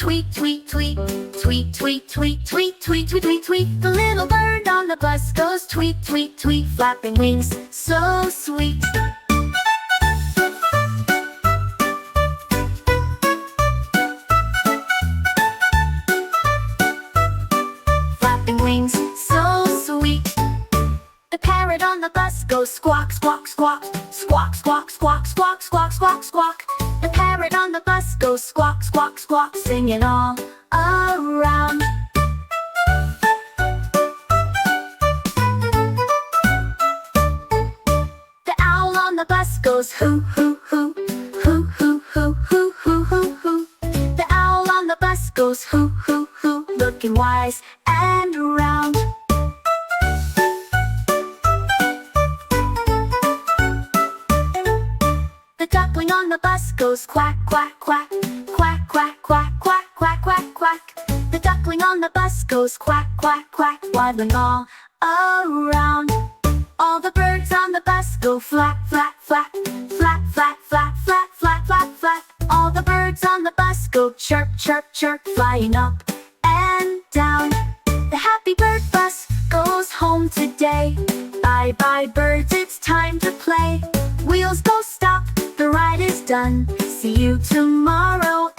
tweet, tweet, tweet, tweet, tweet, tweet, tweet, tweet, tweet, tweet, tweet. The little bird on the bus goes tweet, tweet, tweet, flapping wings, so sweet. Flapping wings, so sweet. The parrot on the bus goes squawk, squawk, squawk, squawk, squawk, squawk, squawk, squawk, squawk, squawk. The parrot on the bus goes squawk, squawk, squawk, singing all around. The owl on the bus goes hoo, hoo, hoo, hoo, hoo, hoo, hoo, hoo, hoo, hoo. The owl on the bus goes hoo, hoo, hoo, looking wise and round. The duckling on the bus goes quack, quack, quack, quack, quack, quack, quack, quack, quack, quack. The duckling on the bus goes quack, quack, quack, waddling all around. All the birds on the bus go flap, flap, flap, flap, flap, flap, flap, flap, flap, flap. All the birds on the bus go chirp, chirp, chirp, flying up and down. The happy bird bus goes home today. Bye bye birds, it's time to play. Wheels go stop, the ride is done. See you tomorrow.